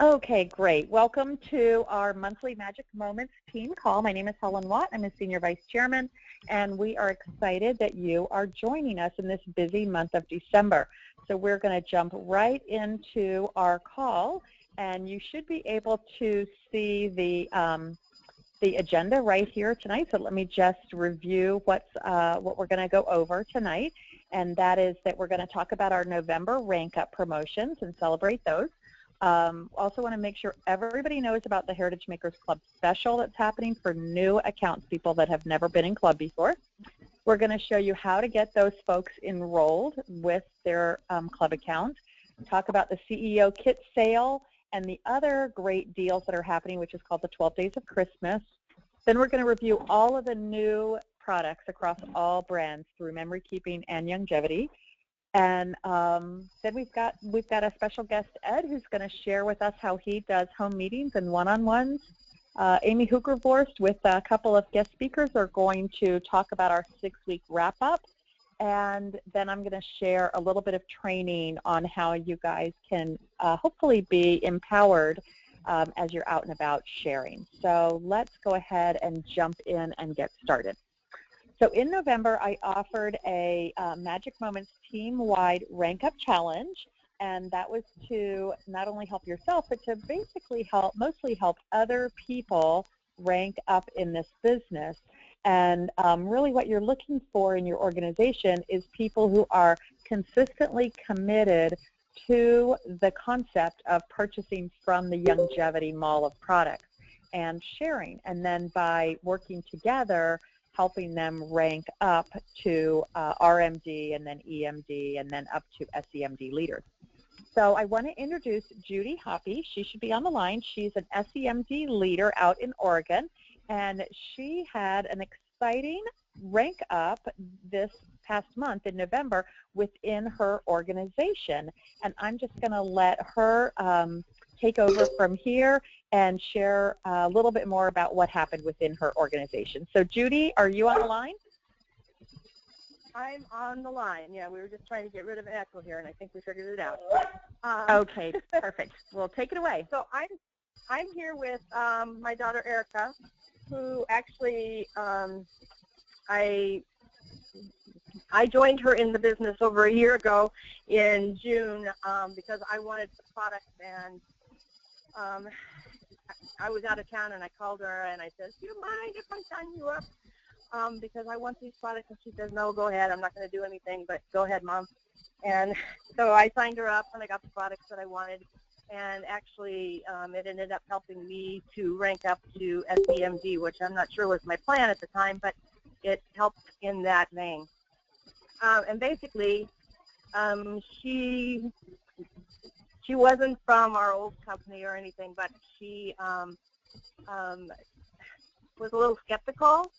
Okay, great. Welcome to our monthly Magic Moments team call. My name is Helen Watt. I'm a Senior Vice Chairman, and we are excited that you are joining us in this busy month of December. So we're going to jump right into our call, and you should be able to see the agenda right here tonight. So let me just review what we're going to go over tonight, and that is that we're going to talk about our November rank up promotions and celebrate those. Also want to make sure everybody knows about the Heritage Makers Club special that's happening for new accounts, people that have never been in club before. We're going to show you how to get those folks enrolled with their club account, talk about the CEO kit sale and the other great deals that are happening, which is called the 12 Days of Christmas. Then we're going to review all of the new products across all brands through memory keeping and longevity. And then we've got a special guest, Ed, who's going to share with us how he does home meetings and one-on-ones. Amy Hoogervorst with a couple of guest speakers are going to talk about our 6-week wrap-up. And then I'm going to share a little bit of training on how you guys can hopefully be empowered as you're out and about sharing. So let's go ahead and jump in and get started. So in November, I offered a Magic Moments team-wide rank-up challenge, and that was to not only help yourself, but to basically mostly help other people rank up in this business. And really what you're looking for in your organization is people who are consistently committed to the concept of purchasing from the longevity mall of products and sharing, and then by working together, helping them rank up to RMD and then EMD and then up to SEMD leaders. So I want to introduce Judy Hoppy. She should be on the line. She's an SEMD leader out in Oregon, and she had an exciting rank up this past month in November within her organization. And I'm just going to let her take over from here and share a little bit more about what happened within her organization. So Judy, are you on the line? I'm on the line. Yeah, we were just trying to get rid of an echo here, and I think we figured it out. Okay, perfect. Well, take it away. So I'm here with my daughter Erica, who actually I joined her in the business over a year ago in June because I wanted the product, and I was out of town, and I called her and I said, "Do you mind if I sign you up? Because I want these products." And she says, "No, go ahead. I'm not going to do anything, but go ahead, Mom." And so I signed her up, and I got the products that I wanted. And actually, it ended up helping me to rank up to SEMD, which I'm not sure was my plan at the time, but it helped in that vein. And basically, she wasn't from our old company or anything, but she was a little skeptical,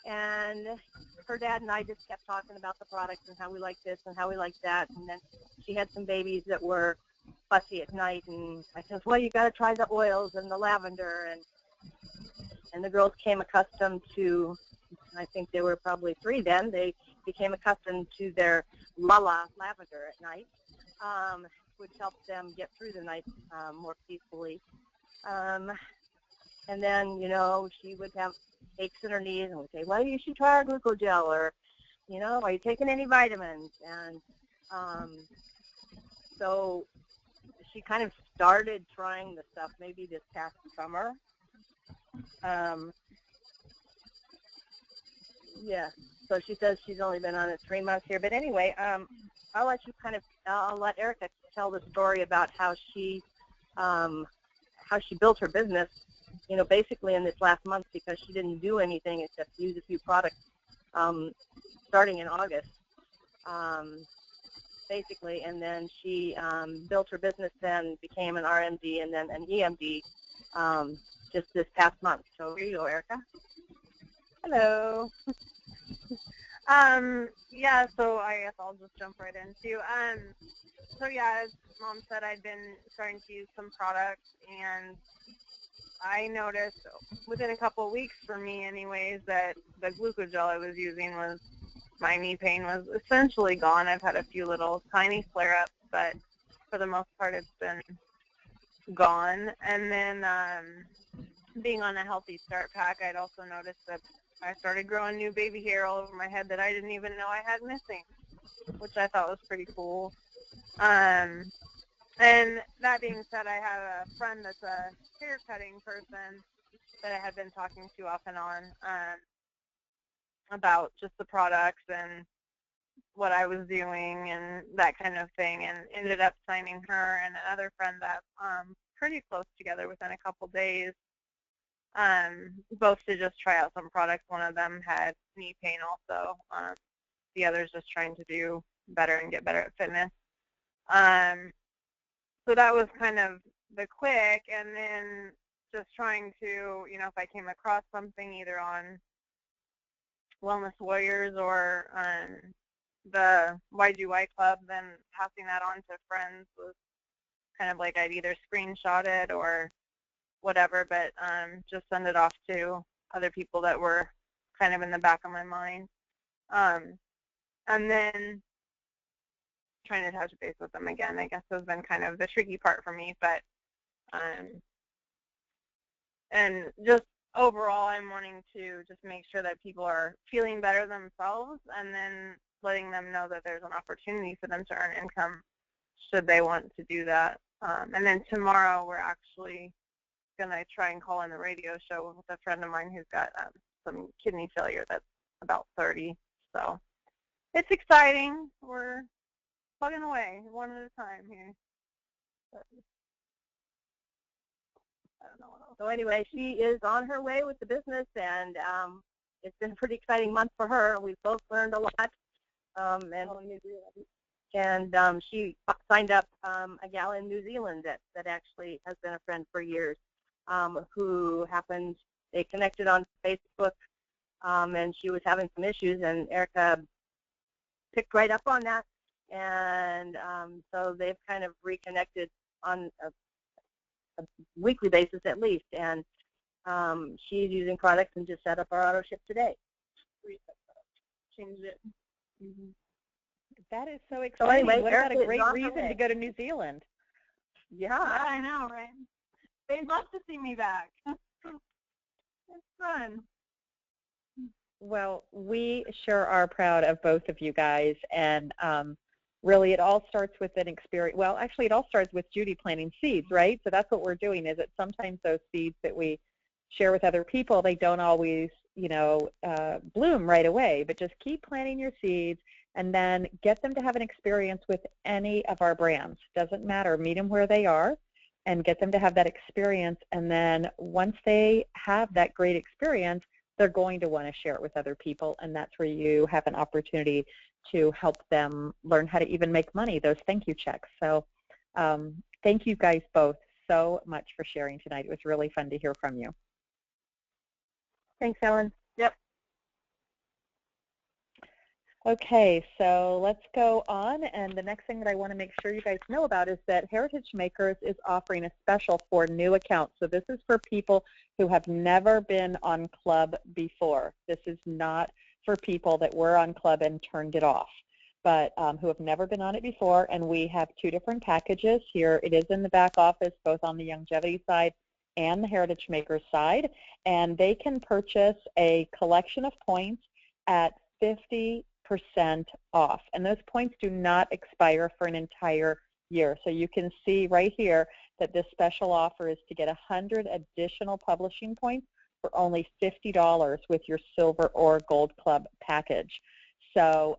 and her dad and I just kept talking about the products and how we like this and how we like that. And then she had some babies that were fussy at night, and I said, "Well, you got to try the oils and the lavender." And the girls came accustomed to, I think they were probably 3 then, they became accustomed to their Lala lavender at night, which helped them get through the night more peacefully. And then, you know, she would have aches in her knees and would say, "Well, you should try our glucogel," or, you know, "Are you taking any vitamins?" And so she kind of started trying the stuff maybe this past summer. Yeah, so she says she's only been on it 3 months here. But anyway, I'll let Erica tell the story about how she built her business, you know, basically in this last month, because she didn't do anything except use a few products starting in August, basically. And then she built her business, then became an RMD and then an EMD just this past month. So here you go, Erica. Hello. Yeah, so I guess I'll just jump right into. So yeah, as Mom said, I'd been starting to use some products, and I noticed within a couple of weeks, for me anyways, that the glucogel I was using was, my knee pain was essentially gone. I've had a few little tiny flare-ups, but for the most part it's been gone. And then being on a Healthy Start pack, I'd also noticed that I started growing new baby hair all over my head that I didn't even know I had missing, which I thought was pretty cool. And that being said, I have a friend that's a hair cutting person that I had been talking to off and on about just the products and what I was doing and that kind of thing, and ended up signing her and another friend that pretty close together within a couple days, both to just try out some products. One of them had knee pain also. The other's just trying to do better and get better at fitness. So that was kind of the quick, and then just trying to, you know, if I came across something either on Wellness Warriors or the YGY Club, then passing that on to friends was kind of like I'd either screenshot it or whatever, but just send it off to other people that were kind of in the back of my mind. And then trying to touch base with them again, I guess, has been kind of the tricky part for me. But and just overall, I'm wanting to just make sure that people are feeling better themselves, and then letting them know that there's an opportunity for them to earn income should they want to do that. And then tomorrow we're actually going to try and call in the radio show with a friend of mine who's got some kidney failure that's about 30. So it's exciting. We're plugging away one at a time here. But I don't know what else. So anyway, she is on her way with the business, and it's been a pretty exciting month for her. We've both learned a lot. And she signed up a gal in New Zealand that actually has been a friend for years, who happened, they connected on Facebook, and she was having some issues, and Erica picked right up on that, and so they've kind of reconnected on a weekly basis at least, and she's using products and just set up our auto ship today. Changed it. Mm-hmm. That is so exciting. So anyway, what Erica about a great is on reason her way to go to New Zealand? Yeah, I know, right? They'd love to see me back. It's fun. Well, we sure are proud of both of you guys, and really it all starts with an experience. Well, actually it all starts with Judy planting seeds, right? So that's what we're doing, is that sometimes those seeds that we share with other people, they don't always, you know, bloom right away, but just keep planting your seeds and then get them to have an experience with any of our brands. Doesn't matter, meet them where they are and get them to have that experience, and then once they have that great experience, they're going to want to share it with other people, and that's where you have an opportunity to help them learn how to even make money, those thank you checks. So thank you guys both so much for sharing tonight. It was really fun to hear from you. thanks, Helen. Yep. Okay, so let's go on, and the next thing that I want to make sure you guys know about is that Heritage Makers is offering a special for new accounts. So this is for people who have never been on Club before. This is not for people that were on Club and turned it off, but who have never been on it before, and we have two different packages here. It is in the back office, both on the Longevity side and the Heritage Makers side, and they can purchase a collection of points at 50% off, and those points do not expire for an entire year. So you can see right here that this special offer is to get 100 additional publishing points for only $50 with your Silver or Gold Club package. So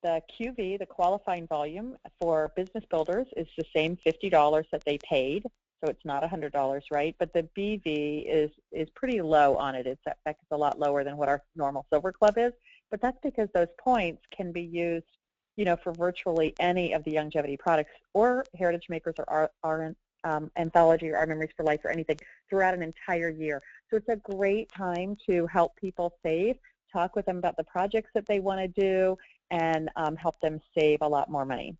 the QV, the qualifying volume for business builders, is the same $50 that they paid, so it's not $100, right? But the BV is pretty low on it. It's, in fact, it's a lot lower than what our normal Silver Club is. But that's because those points can be used, you know, for virtually any of the longevity products or Heritage Makers or our anthology or Our Memories for Life or anything throughout an entire year. So it's a great time to help people save, talk with them about the projects that they want to do, and help them save a lot more money.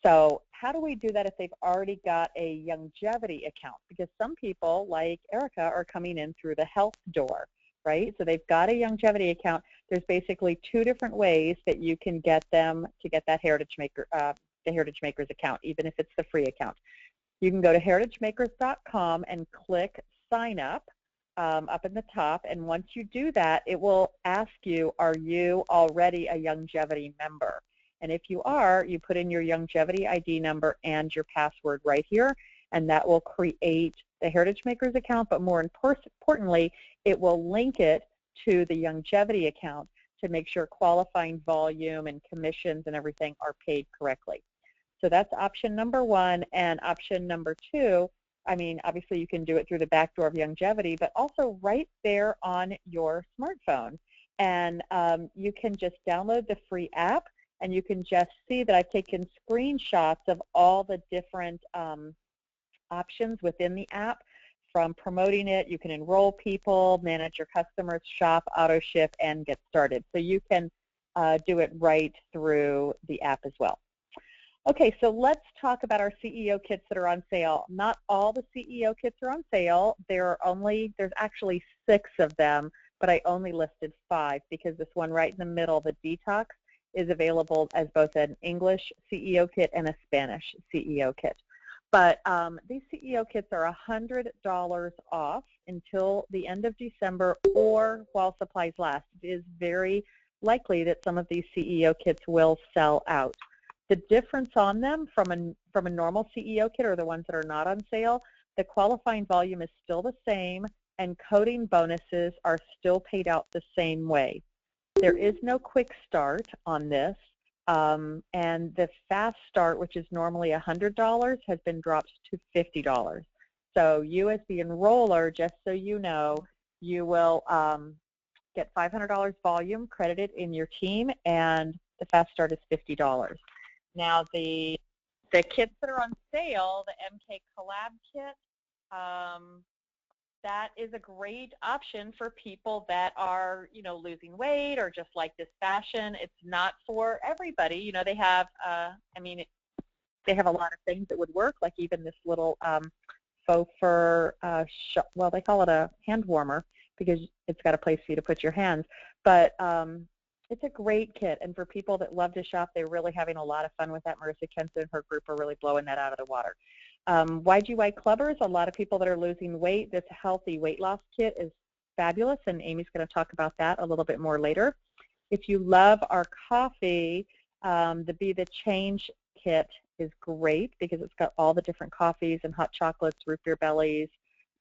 So how do we do that if they've already got a longevity account? Because some people, like Erica, are coming in through the health door, right? So they've got a longevity account. There's basically two different ways that you can get them to get that Heritage Maker, the Heritage Makers account, even if it's the free account. You can go to heritagemakers.com and click sign up in the top, and once you do that, it will ask you, are you already a Youngevity member? And if you are, you put in your Youngevity ID number and your password right here, and that will create the Heritage Makers account, but more importantly, it will link it to the Youngevity account to make sure qualifying volume and commissions and everything are paid correctly. So that's option number one. And option number two, I mean, obviously you can do it through the back door of Youngevity, but also right there on your smartphone. And you can just download the free app, and you can just see that I've taken screenshots of all the different options within the app. From promoting it, you can enroll people, manage your customers, shop, auto ship, and get started. So you can do it right through the app as well. Okay, so let's talk about our CEO kits that are on sale. Not all the CEO kits are on sale. There's actually 6 of them, but I only listed 5 because this one right in the middle, the Detox, is available as both an English CEO kit and a Spanish CEO kit. But these CEO kits are $100 off until the end of December or while supplies last. It is very likely that some of these CEO kits will sell out. The difference on them from a normal CEO kit, or the ones that are not on sale, the qualifying volume is still the same, and coding bonuses are still paid out the same way. There is no quick start on this, and the fast start, which is normally $100, has been dropped to $50. So you as the enroller, just so you know, you will get $500 volume credited in your team, and the fast start is $50. Now the kits that are on sale, the MK Collab kit, that is a great option for people that are, you know, losing weight or just like this fashion. It's not for everybody. You know, they have, they have a lot of things that would work, like even this little faux fur, well, they call it a hand warmer because it's got a place for you to put your hands. But it's a great kit, and for people that love to shop, they're really having a lot of fun with that. Marissa Kenson and her group are really blowing that out of the water. YGY Clubbers, a lot of people that are losing weight, this healthy weight loss kit is fabulous, and Amy's going to talk about that a little bit more later. If you love our coffee, the Be the Change kit is great because it's got all the different coffees and hot chocolates, root beer bellies,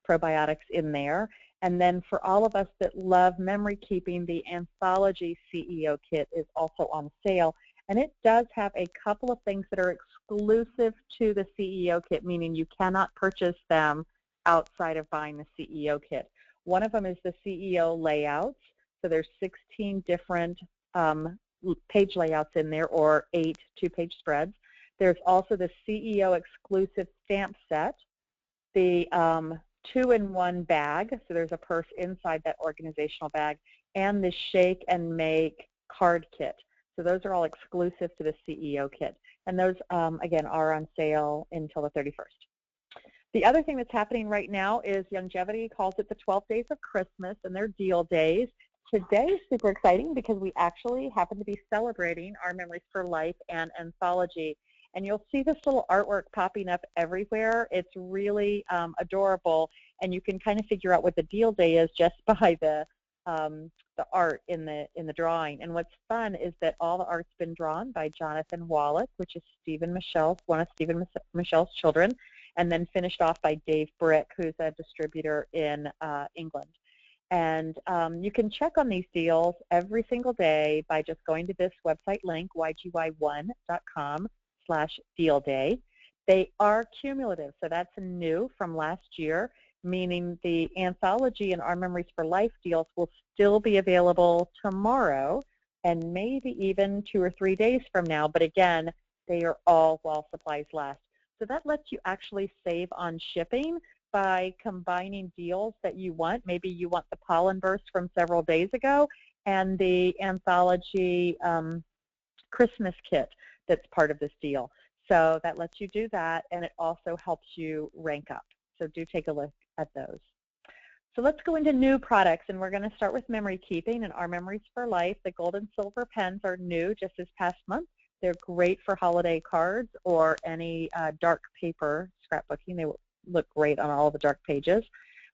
probiotics in there. And then for all of us that love memory keeping, the Anthology CEO kit is also on sale. And it does have a couple of things that are exclusive to the CEO kit, meaning you cannot purchase them outside of buying the CEO kit. One of them is the CEO layouts. So there's 16 different page layouts in there, or 8 two-page spreads. There's also the CEO exclusive stamp set, the 2-in-1 bag, so there's a purse inside that organizational bag, and the Shake and Make card kit. So those are all exclusive to the CEO kit. And those, again, are on sale until the 31st. The other thing that's happening right now is Youngevity calls it the 12 days of Christmas, and they're deal days. Today is super exciting because we actually happen to be celebrating our Memories for Life and Anthology. And you'll see this little artwork popping up everywhere. It's really adorable, and you can kind of figure out what the deal day is just by the art in the drawing. And what's fun is that all the art's been drawn by Jonathan Wallach, which is one of Stephen Michelle's children, and then finished off by Dave Brick, who's a distributor in England. And you can check on these deals every single day by just going to this website link, ygy1.com/deal day. They are cumulative, so that's new from last year, meaning the Anthology and Our Memories for Life deals will still be available tomorrow and maybe even 2 or 3 days from now. But again, they are all while supplies last. So that lets you actually save on shipping by combining deals that you want. Maybe you want the pollen burst from several days ago and the Anthology Christmas kit that's part of this deal. So that lets you do that, and it also helps you rank up. So do take a look at those. So let's go into new products, and we're going to start with memory keeping and Our Memories for Life. The gold and silver pens are new just this past month. They're great for holiday cards or any dark paper scrapbooking. They will look great on all the dark pages.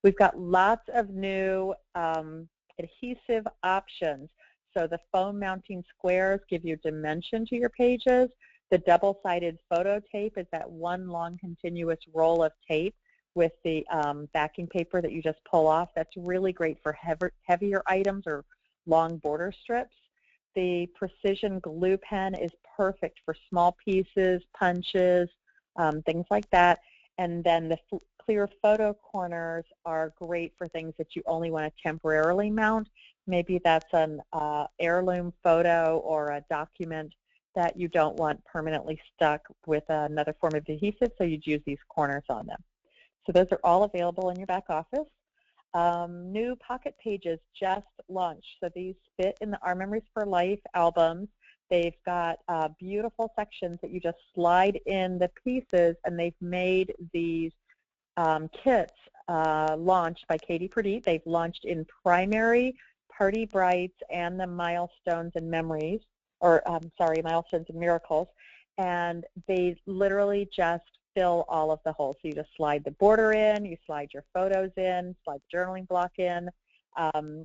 We've got lots of new adhesive options. So the foam mounting squares give you dimension to your pages. The double-sided photo tape is that one long continuous roll of tape with the backing paper that you just pull off. That's really great for heavier items or long border strips. The precision glue pen is perfect for small pieces, punches, things like that. And then the clear photo corners are great for things that you only want to temporarily mount. Maybe that's an heirloom photo or a document that you don't want permanently stuck with another form of adhesive, so you'd use these corners on them. So those are all available in your back office. New pocket pages just launched. So these fit in the Our Memories for Life albums. They've got beautiful sections that you just slide in the pieces, and they've made these kits launched by Katie Perdite. They've launched in Primary, Party Brights, and the Milestones and Memories, or Milestones and Miracles. And they literally just fill all of the holes. So you just slide the border in, you slide your photos in, slide the journaling block in,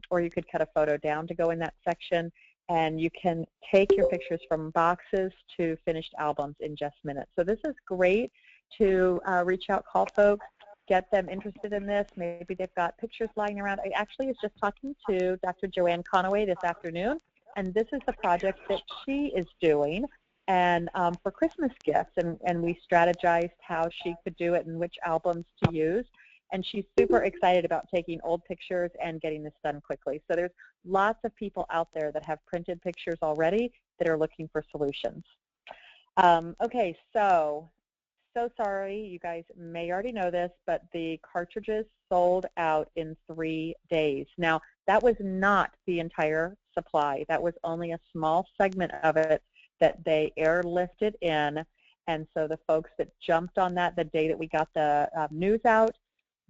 or you could cut a photo down to go in that section. And you can take your pictures from boxes to finished albums in just minutes. So this is great to reach out, call folks, get them interested in this. Maybe they've got pictures lying around. I actually was just talking to Dr. Joanne Conaway this afternoon, and this is the project that she is doing and for Christmas gifts, and we strategized how she could do it and which albums to use. And she's super excited about taking old pictures and getting this done quickly. So there's lots of people out there that have printed pictures already that are looking for solutions. Okay, so sorry, you guys may already know this, but the cartridges sold out in 3 days. Now, that was not the entire supply. That was only a small segment of it that they airlifted in. And so the folks that jumped on that the day that we got the news out,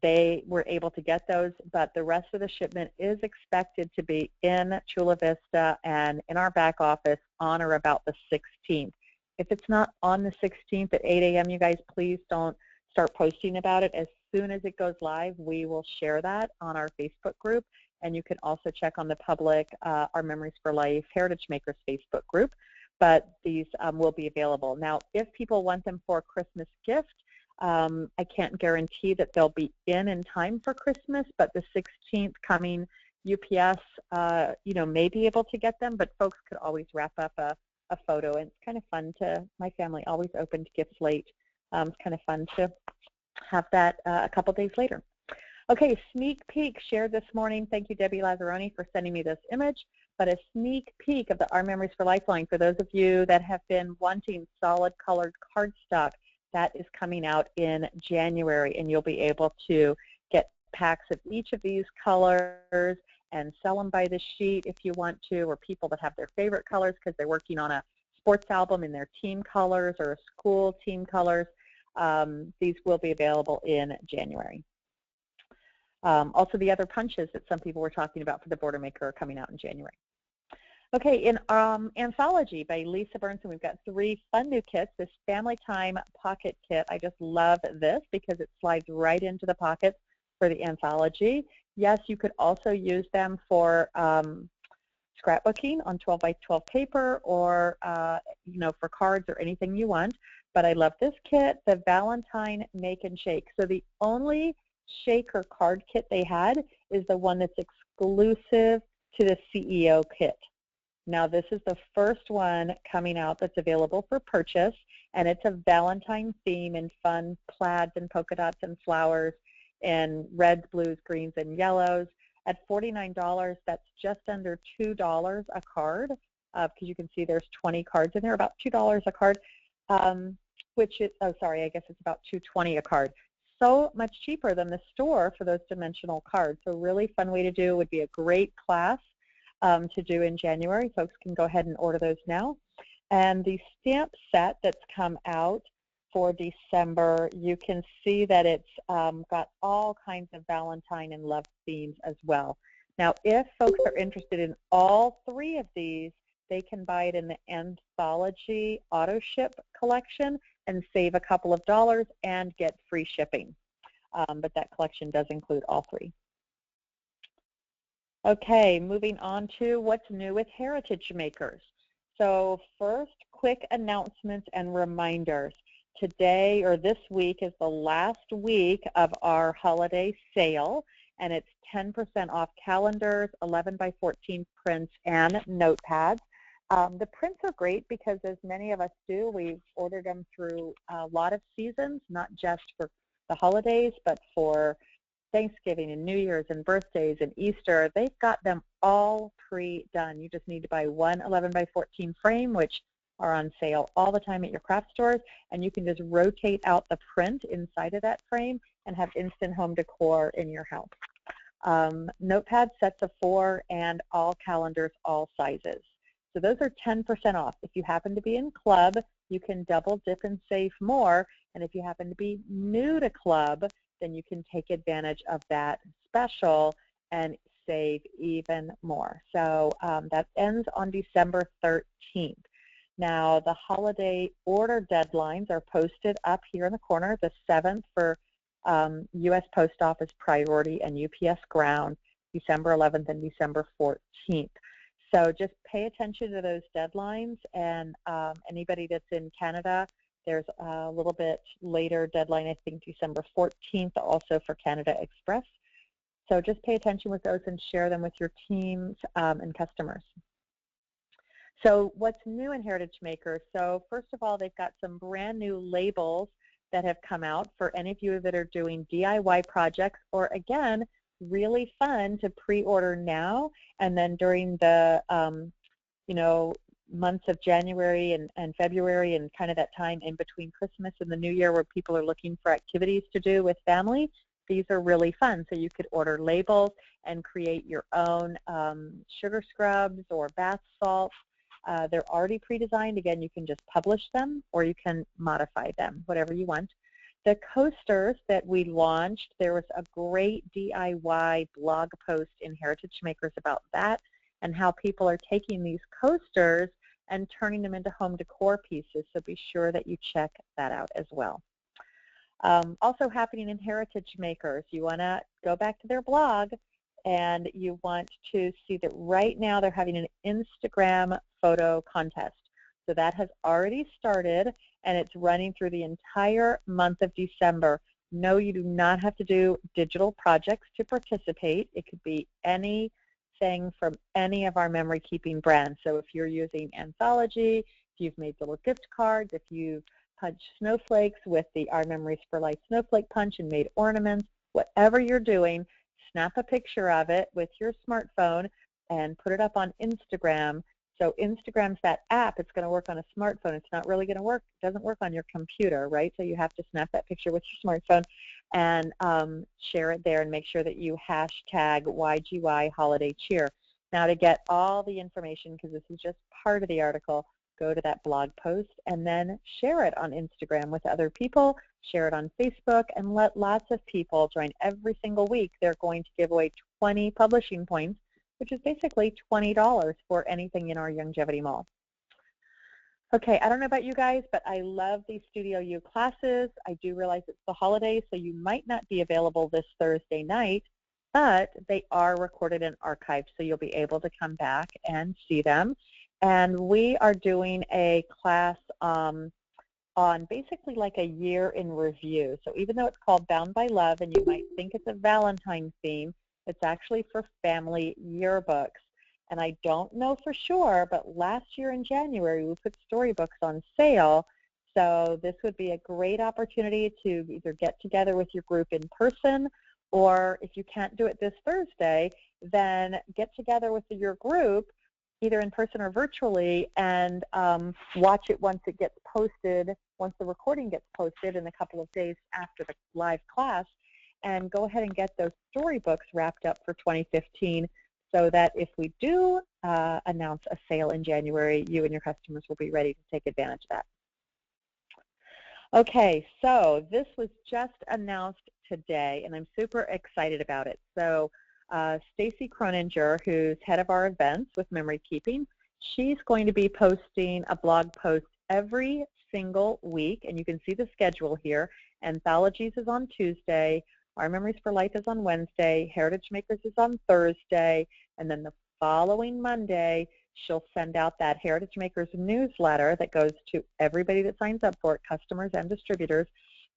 they were able to get those, but the rest of the shipment is expected to be in Chula Vista and in our back office on or about the 16th. If it's not on the 16th at 8 a.m., you guys, please don't start posting about it. As soon as it goes live, we will share that on our Facebook group, and you can also check on the public Our Memories for Life Heritage Makers Facebook group, but these will be available. Now, if people want them for a Christmas gift, I can't guarantee that they'll be in time for Christmas, but the 16th coming UPS, may be able to get them, but folks could always wrap up a photo, and it's kind of fun to, my family always opened gifts late. It's kind of fun to have that a couple days later. Okay, sneak peek shared this morning. Thank you, Debbie Lazzaroni, for sending me this image, but a sneak peek of the Our Memories for Life line for those of you that have been wanting solid colored cardstock. That is coming out in January, and you'll be able to get packs of each of these colors and sell them by the sheet if you want to, or people that have their favorite colors because they're working on a sports album in their team colors or a school team colors. These will be available in January. Also, the other punches that some people were talking about for the Border Maker are coming out in January. Okay, in Anthology by Lisa Burnson, we've got 3 fun new kits. This Family Time Pocket Kit, I just love this because it slides right into the pockets for the Anthology. Yes, you could also use them for scrapbooking on 12 by 12 paper or, for cards or anything you want. But I love this kit, the Valentine Make and Shake. So the only shaker card kit they had is the one that's exclusive to the CEO kit. Now, this is the first one coming out that's available for purchase, and it's a Valentine theme in fun plaids and polka dots and flowers in reds, blues, greens, and yellows. At $49, that's just under $2 a card, because you can see there's 20 cards in there, about $2 a card, which is, I guess it's about $2.20 a card. So much cheaper than the store for those dimensional cards. So really fun way to do, would be a great class to do in January. Folks can go ahead and order those now. And the stamp set that's come out for December, you can see that it's got all kinds of Valentine and love themes as well. Now, if folks are interested in all 3 of these, they can buy it in the Anthology Auto Ship collection and save a couple of dollars and get free shipping. But that collection does include all three. Okay, moving on to what's new with Heritage Makers. So first, quick announcements and reminders. Today, or this week, is the last week of our holiday sale, and it's 10% off calendars, 11 by 14 prints, and notepads. The prints are great because, as many of us do, we've ordered them through a lot of seasons, not just for the holidays, but for Thanksgiving and New Year's and birthdays and Easter. They've got them all pre-done. You just need to buy one 11 by 14 frame, which are on sale all the time at your craft stores, and you can just rotate out the print inside of that frame and have instant home decor in your house. Notepad sets of 4 and all calendars, all sizes. So those are 10% off. If you happen to be in Club, you can double dip and save more, and if you happen to be new to Club, then you can take advantage of that special and save even more. So that ends on December 13th. Now, the holiday order deadlines are posted up here in the corner, the 7th for U.S. Post Office Priority and UPS Ground, December 11th and December 14th. So just pay attention to those deadlines, and anybody that's in Canada, there's a little bit later deadline, I think December 14th, also for Canada Express. So just pay attention with those and share them with your teams and customers. So what's new in Heritage Makers? So first of all, they've got some brand new labels that have come out for any of you that are doing DIY projects, or again, really fun to pre-order now, and then during the months of January and February, and kind of that time in between Christmas and the New Year where people are looking for activities to do with family, these are really fun. So you could order labels and create your own sugar scrubs or bath salts. They're already pre-designed. Again, you can just publish them or you can modify them, whatever you want. The coasters that we launched, there was a great DIY blog post in Heritage Makers about that and how people are taking these coasters and turning them into home decor pieces. So be sure that you check that out as well. Also happening in Heritage Makers, you want to go back to their blog, and you want to see that right now they're having an Instagram photo contest. So that has already started, and it's running through the entire month of December. No, you do not have to do digital projects to participate. It could be anything from any of our memory keeping brands. So if you're using Anthology, if you've made little gift cards, if you've punched snowflakes with the Our Memories for Life snowflake punch and made ornaments, whatever you're doing, snap a picture of it with your smartphone and put it up on Instagram. So Instagram's that app. It's going to work on a smartphone. It's not really going to work. It doesn't work on your computer, right? So you have to snap that picture with your smartphone and share it there, and make sure that you hashtag YGY Holiday Cheer. Now, to get all the information, because this is just part of the article, go to that blog post and then share it on Instagram with other people, share it on Facebook, and let lots of people join. Every single week they're going to give away 20 publishing points, which is basically $20 for anything in our Youngevity Mall. Okay, I don't know about you guys, but I love these Studio U classes. I do realize it's the holidays, so you might not be available this Thursday night, but they are recorded and archived, so you'll be able to come back and see them. And we are doing a class on basically like a year in review. So even though it's called Bound by Love, and you might think it's a Valentine theme, it's actually for family yearbooks. And I don't know for sure, but last year in January, we put storybooks on sale. So this would be a great opportunity to either get together with your group in person, or if you can't do it this Thursday, then get together with your group, either in person or virtually, and watch it once it gets posted, once the recording gets posted in a couple of days after the live class, and go ahead and get those storybooks wrapped up for 2015, so that if we do announce a sale in January, you and your customers will be ready to take advantage of that. Okay, so this was just announced today, and I'm super excited about it. So Stacy Croninger, who's head of our events with Memory Keeping, She's going to be posting a blog post every single week, and you can see the schedule here. Anthologies is on Tuesday, Our Memories for Life is on Wednesday, Heritage Makers is on Thursday, and then the following Monday, she'll send out that Heritage Makers newsletter that goes to everybody that signs up for it, customers and distributors,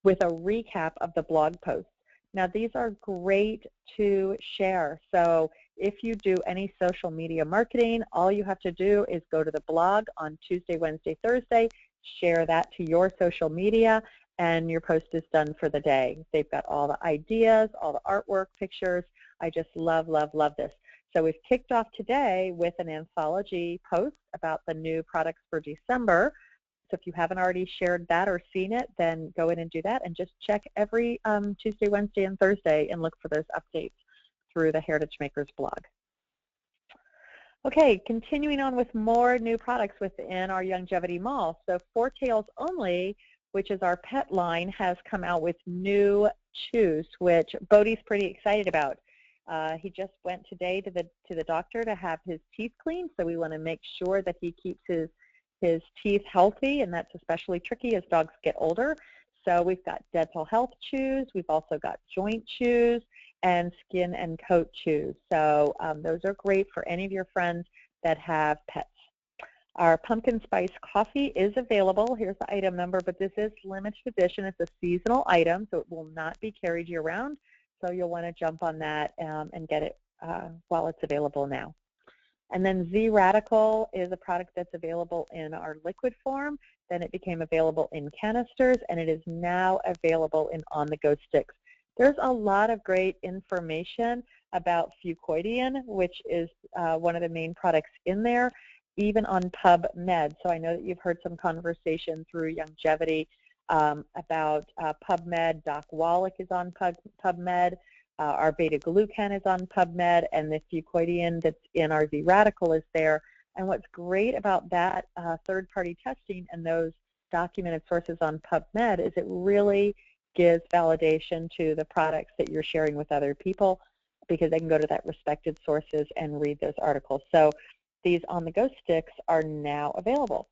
with a recap of the blog posts. Now, these are great to share. So if you do any social media marketing, all you have to do is go to the blog on Tuesday, Wednesday, Thursday, share that to your social media, and your post is done for the day. They've got all the ideas, all the artwork, pictures. I just love, love, love this. So we've kicked off today with an anthology post about the new products for December. So if you haven't already shared that or seen it, then go in and do that, and just check every Tuesday, Wednesday, and Thursday and look for those updates through the Heritage Makers blog. Okay, continuing on with more new products within our Youngevity Mall. So Four Tails Only, which is our pet line, has come out with new chews, which Bodie's pretty excited about. He just went today to the doctor to have his teeth cleaned, so we want to make sure that he keeps his teeth healthy, and that's especially tricky as dogs get older. So we've got dental health chews, we've also got joint chews, and skin and coat chews. So those are great for any of your friends that have pets. Our pumpkin spice coffee is available. Here's the item number, but this is limited edition. It's a seasonal item, so it will not be carried year-round. So you'll want to jump on that and get it while it's available now. And then Z-Radical is a product that's available in our liquid form. Then it became available in canisters, and it is now available in on-the-go sticks. There's a lot of great information about fucoidian, which is one of the main products in there, even on PubMed. So I know that you've heard some conversation through Youngevity about PubMed. Doc Wallach is on PubMed. Our beta-glucan is on PubMed, and the fucoidian that's in our Z-Radical is there. And what's great about that third-party testing and those documented sources on PubMed is it really gives validation to the products that you're sharing with other people, because they can go to that respected sources and read those articles. So these on-the-go sticks are now available.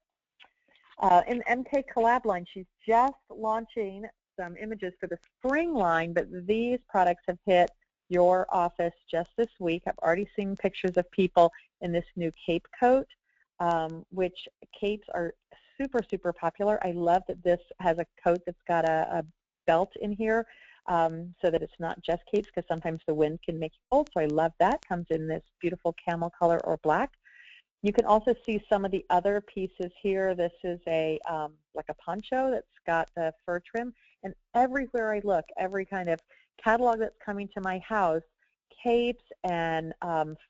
In the MK Collab line, she's just launching some images for the spring line, but these products have hit your office just this week. I've already seen pictures of people in this new cape coat, which capes are super, super popular. I love that this has a coat that's got a belt in here so that it's not just capes, because sometimes the wind can make you cold, so I love that. Comes in this beautiful camel color or black. You can also see some of the other pieces here. This is a like a poncho that's got the fur trim, and everywhere I look, every kind of catalog that's coming to my house, capes and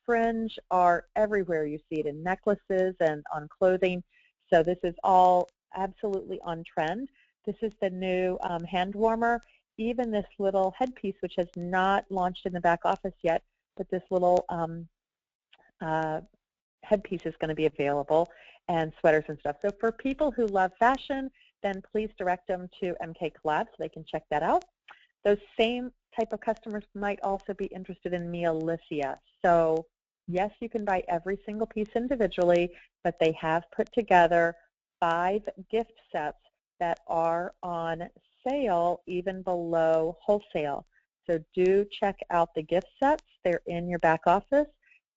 fringe are everywhere. You see it in necklaces and on clothing. So this is all absolutely on trend. This is the new hand warmer. Even this little headpiece, which has not launched in the back office yet, but this little headpiece is going to be available, and sweaters and stuff. So for people who love fashion, then please direct them to MK Collab so they can check that out. Those same type of customers might also be interested in Mia Alicia. So yes, you can buy every single piece individually, but they have put together 5 gift sets that are on sale even below wholesale. So do check out the gift sets. They're in your back office.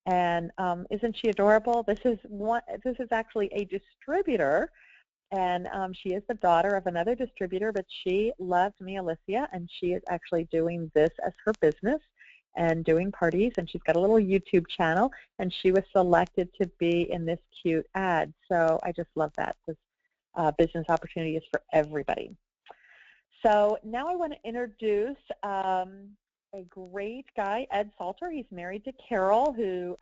And isn't she adorable? This is actually a distributor, and she is the daughter of another distributor, but she loves Mia Alicia, and she is actually doing this as her business and doing parties, and she's got a little YouTube channel, and she was selected to be in this cute ad. So I just love that. This business opportunity is for everybody. So now I want to introduce a great guy, Ed Salter. He's married to Carol, who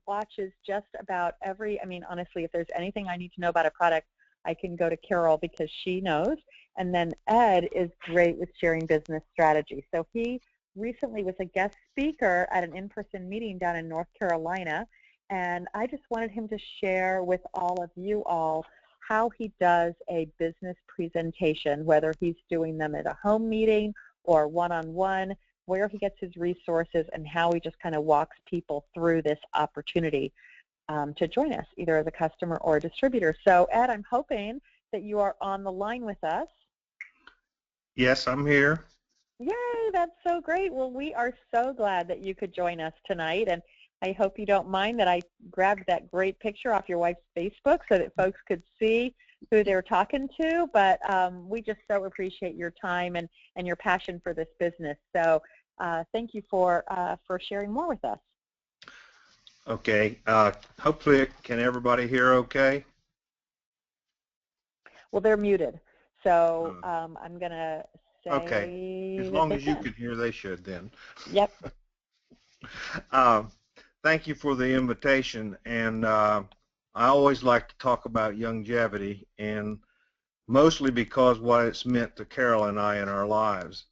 watches just about every, I mean, honestly, if there's anything I need to know about a product, I can go to Carol because she knows. And then Ed is great with sharing business strategy. So he recently was a guest speaker at an in-person meeting down in North Carolina, and I just wanted him to share with all of you all how he does a business presentation, whether he's doing them at a home meeting or one-on-one, where he gets his resources, and how he just kind of walks people through this opportunity. to join us, either as a customer or a distributor. So, Ed, I'm hoping that you are on the line with us. Yes, I'm here. Yay, that's so great. Well, we are so glad that you could join us tonight, and I hope you don't mind that I grabbed that great picture off your wife's Facebook so that folks could see who they're talking to, but we just so appreciate your time and your passion for this business. So thank you for sharing more with us. Okay. Hopefully, can everybody hear okay? Well, they're muted, so I'm going to say okay. As long as you can hear, they should then. Yep. Thank you for the invitation, and I always like to talk about longevity, and mostly because what it's meant to Carol and I in our lives.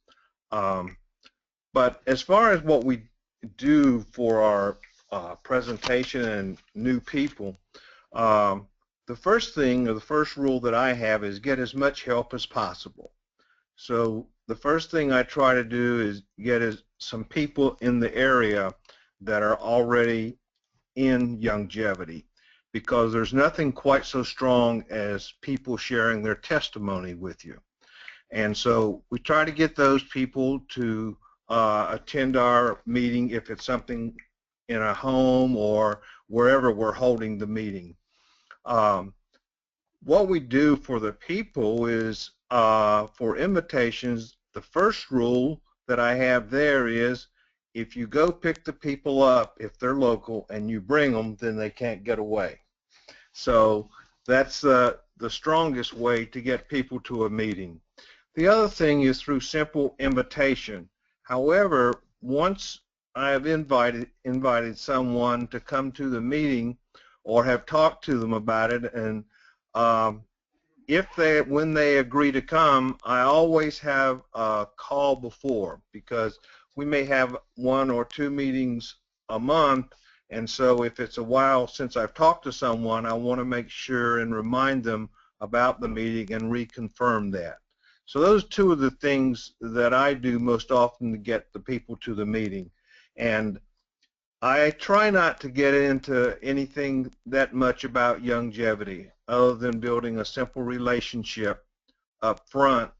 But as far as what we do for our presentation and new people, the first thing, or the first rule that I have, is get as much help as possible. So the first thing I try to do is get some people in the area that are already in longevity, because there's nothing quite so strong as people sharing their testimony with you. And so we try to get those people to attend our meeting if it's something in a home or wherever we're holding the meeting. What we do for the people is, for invitations, the first rule that I have there is, if you go pick the people up, if they're local, and you bring them, then they can't get away. So that's the strongest way to get people to a meeting. The other thing is through simple invitation. However, once I have invited someone to come to the meeting or have talked to them about it, and when they agree to come, I always have a call before, because we may have 1 or 2 meetings a month, and so if it's a while since I've talked to someone, I want to make sure and remind them about the meeting and reconfirm that. So those 2 are the things that I do most often to get the people to the meeting. And I try not to get into anything that much about longevity, other than building a simple relationship up front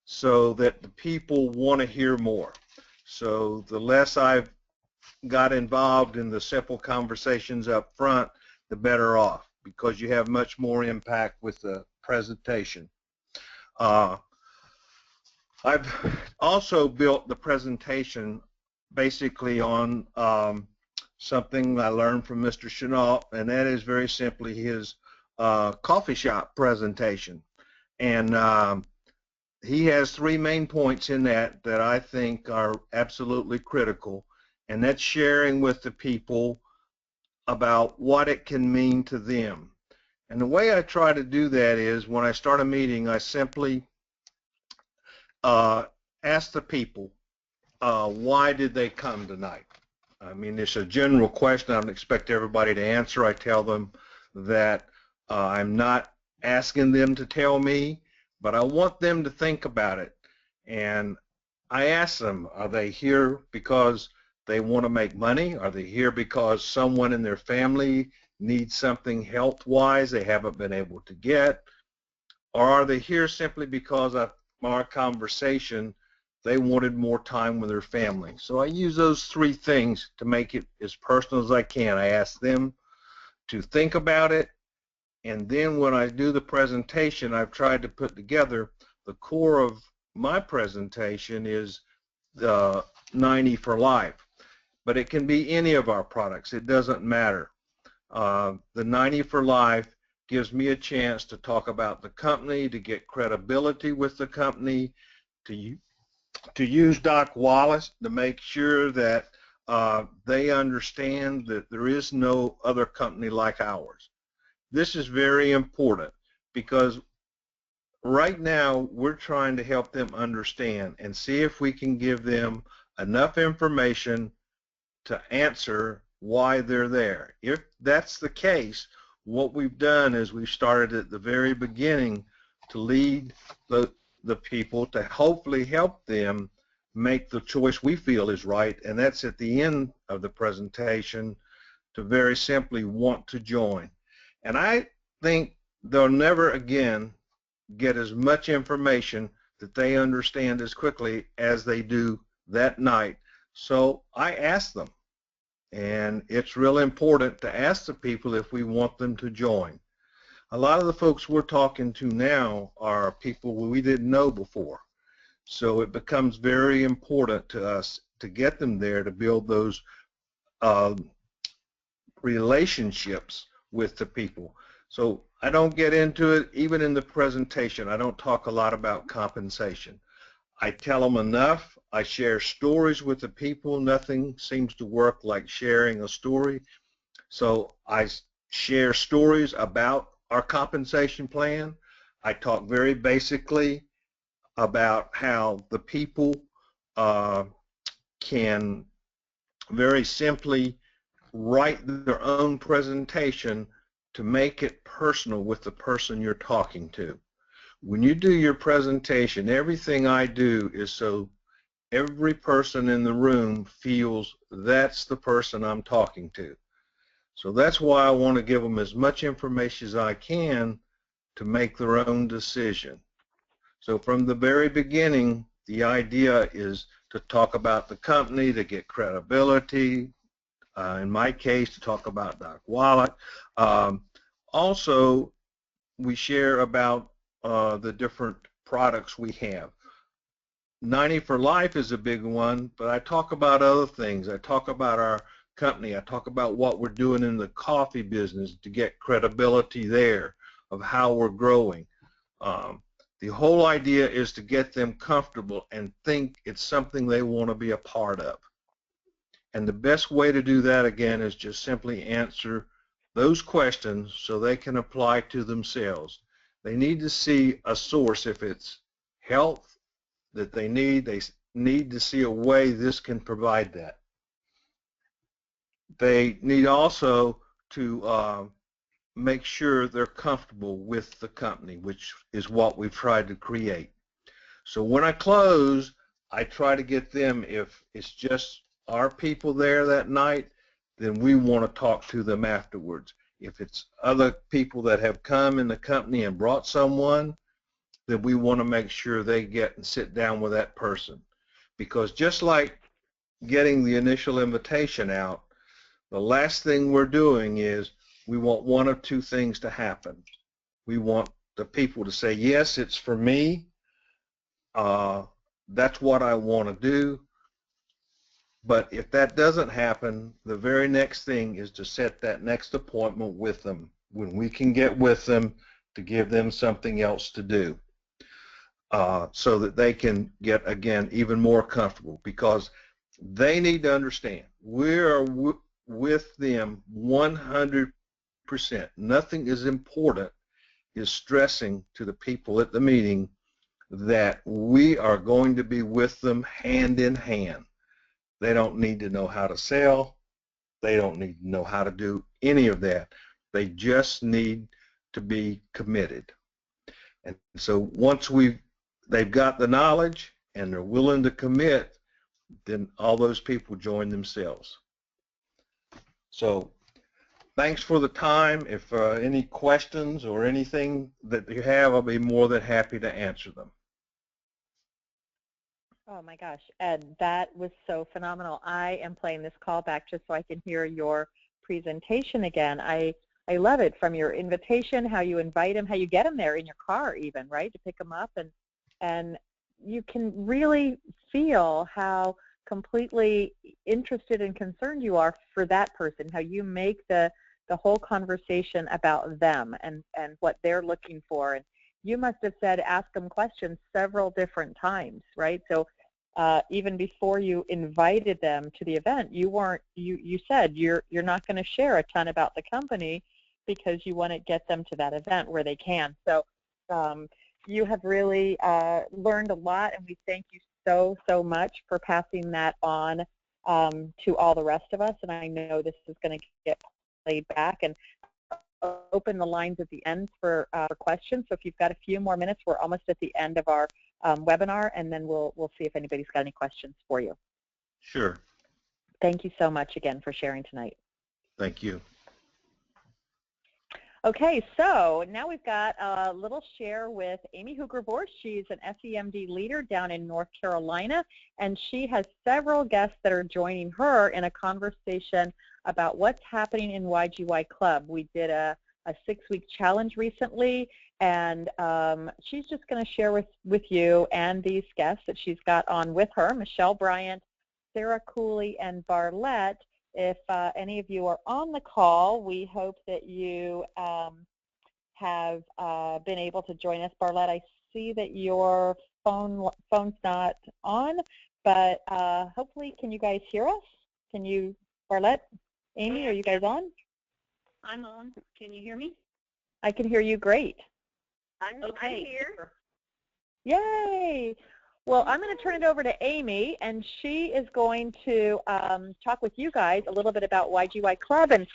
so that the people want to hear more. So the less I've got involved in the simple conversations up front, the better off, because you have much more impact with the presentation. I've also built the presentation basically on something I learned from Mr. Chenault, and that is very simply his coffee shop presentation. And he has 3 main points in that I think are absolutely critical, and that's sharing with the people about what it can mean to them. And the way I try to do that is, when I start a meeting, I simply ask the people, why did they come tonight? I mean, it's a general question. I don't expect everybody to answer. I tell them that I'm not asking them to tell me, but I want them to think about it. And I ask them, are they here because they want to make money? Are they here because someone in their family needs something health-wise they haven't been able to get? Or are they here simply because of our conversation, they wanted more time with their family? So I use those 3 things to make it as personal as I can. I ask them to think about it, and then when I do the presentation, I've tried to put together the core of my presentation is the 90 for life. But it can be any of our products. It doesn't matter. The 90 for life gives me a chance to talk about the company, to get credibility with the company, to use Doc Wallace to make sure that they understand that there is no other company like ours. This is very important, because right now we're trying to help them understand and see if we can give them enough information to answer why they're there. If that's the case, what we've done is we've started at the very beginning to lead the people to hopefully help them make the choice we feel is right, and that's at the end of the presentation to very simply want to join. And I think they'll never again get as much information that they understand as quickly as they do that night. So I ask them, and it's real important to ask the people if we want them to join. A lot of the folks we're talking to now are people we didn't know before. So it becomes very important to us to get them there to build those relationships with the people. So I don't get into it. Even in the presentation, I don't talk a lot about compensation. I tell them enough. I share stories with the people. Nothing seems to work like sharing a story. So I share stories about our compensation plan. I talk very basically about how the people can very simply write their own presentation to make it personal with the person you're talking to. When you do your presentation, everything I do is so every person in the room feels that's the person I'm talking to. So that's why I want to give them as much information as I can to make their own decision. So from the very beginning, the idea is to talk about the company, to get credibility, in my case, to talk about Doc Wallet. Also, we share about the different products we have. 90 for Life is a big one, but I talk about other things. I talk about our company. I talk about what we're doing in the coffee business to get credibility there of how we're growing. The whole idea is to get them comfortable and think it's something they want to be a part of. And the best way to do that, again, is just simply answer those questions so they can apply to themselves. They need to see a source. If it's health that they need to see a way this can provide that. They need also to make sure they're comfortable with the company, which is what we've tried to create. So when I close, I try to get them, if it's just our people there that night, then we want to talk to them afterwards. If it's other people that have come in the company and brought someone, then we want to make sure they get and sit down with that person. Because just like getting the initial invitation out, the last thing we're doing is we want one of two things to happen. We want the people to say, yes, it's for me. That's what I want to do. But if that doesn't happen, the very next thing is to set that next appointment with them when we can get with them to give them something else to do, so that they can get, again, even more comfortable, because they need to understand we are with them 100%. Nothing as important is stressing to the people at the meeting that we are going to be with them hand in hand. They don't need to know how to sell. They don't need to know how to do any of that. They just need to be committed. And so once they've got the knowledge and they're willing to commit, then all those people join themselves. So thanks for the time. If any questions or anything that you have, I'll be more than happy to answer them. Oh my gosh, Ed, that was so phenomenal. I am playing this call back just so I can hear your presentation again. I love it, from your invitation, how you invite them, how you get them there in your car even, right, to pick them up, and you can really feel how completely interested and concerned you are for that person, how you make the whole conversation about them and what they're looking for. And you must have said ask them questions several different times, right? So even before you invited them to the event, you said you're not going to share a ton about the company because you want to get them to that event where they can. So you have really learned a lot, and we thank you so much for passing that on to all the rest of us. And I know this is going to get played back, and open the lines at the end for questions. So if you've got a few more minutes, we're almost at the end of our webinar, and then we'll see if anybody's got any questions for you. Sure. Thank you so much again for sharing tonight. Thank you. Okay, so now we've got a little share with Amy Hoogervorst. She's an SEMD leader down in North Carolina, and she has several guests that are joining her in a conversation about what's happening in YGY Club. We did a 6-week challenge recently, and she's just going to share with you and these guests that she's got on with her, Michelle Bryant, Sarah Cooley, and Barlette. If any of you are on the call, we hope that you have been able to join us. Barlette, I see that your phone's not on, but hopefully, can you guys hear us? Can you, Barlette, Amy, are you guys on? I'm on. Can you hear me? I can hear you great. I'm here. Yay! Well, I'm going to turn it over to Amy, and she is going to talk with you guys a little bit about YGY Club and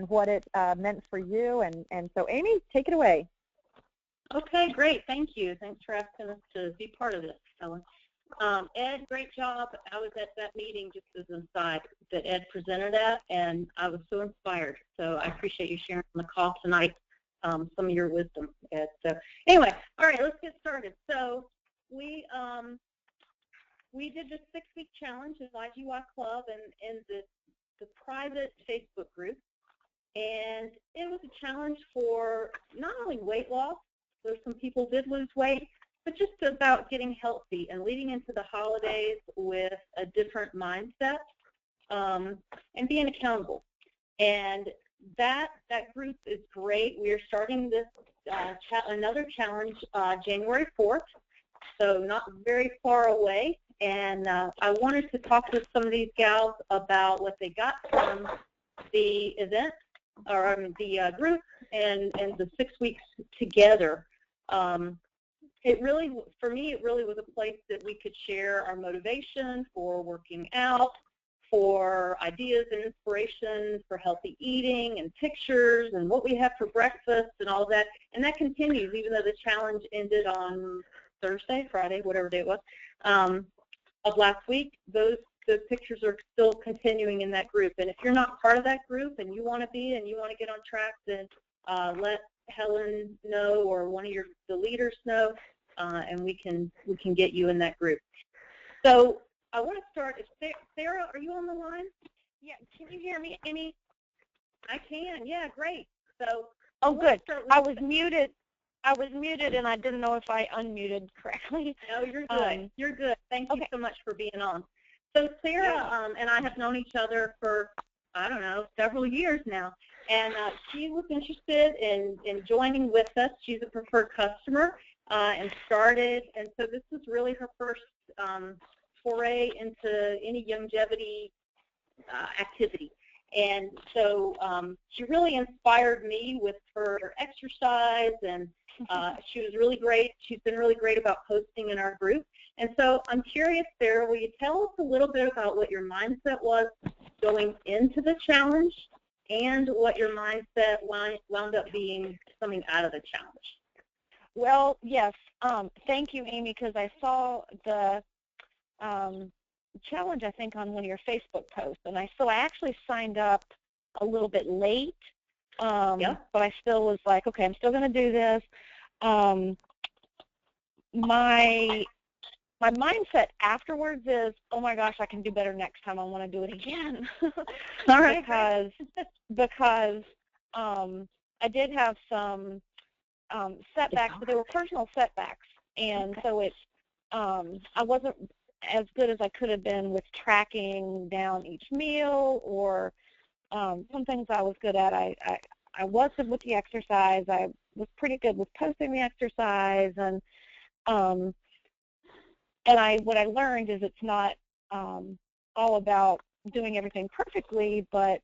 what it meant for you. And so, Amy, take it away. Okay, great. Thank you. Thanks for asking us to be part of this, Helen. Ed, great job. I was at that meeting, just as an aside, that Ed presented at, and I was so inspired. So I appreciate you sharing on the call tonight some of your wisdom, Ed. So anyway, all right, let's get started. So we did this 6-week challenge in YGY Club and in the private Facebook group, and it was a challenge for not only weight loss, so some people did lose weight, but just about getting healthy and leading into the holidays with a different mindset and being accountable. And that group is great. We are starting this another challenge January 4th, so not very far away. And I wanted to talk with some of these gals about what they got from the event or the group and the 6 weeks together. It really, for me, it really was a place that we could share our motivation for working out, for ideas and inspiration for healthy eating and pictures and what we have for breakfast and all of that. And that continues even though the challenge ended on Thursday, Friday, whatever day it was, of last week. Those pictures are still continuing in that group. And if you're not part of that group and you want to be and you want to get on track, then let Helen know or one of the leaders know, and we can get you in that group. So I want to start. Sarah, are you on the line? Yeah, can you hear me, Amy? I can. Yeah, great. So oh, good. I was muted and I didn't know if I unmuted correctly. No, you're good. You're good. Thank you so much for being on. So Sarah and I have known each other for, I don't know, several years now. And she was interested in joining with us. She's a preferred customer and started. And so this was really her first foray into any longevity activity. And so she really inspired me with her exercise, and she was really great. She's been really great about posting in our group. And so I'm curious, Sarah, will you tell us a little bit about what your mindset was going into the challenge and what your mindset wound up being coming out of the challenge? Well, yes. Thank you, Amy, because I saw the challenge, I think, on one of your Facebook posts, and I actually signed up a little bit late, but I still was like, okay, I'm still going to do this. My mindset afterwards is, oh my gosh, I can do better next time. I want to do it again. All right. because I did have some setbacks, but they were personal setbacks, and so I wasn't as good as I could have been with tracking down each meal, or some things I was good at. I was good with the exercise. I was pretty good with posting the exercise, and what I learned is it's not all about doing everything perfectly, but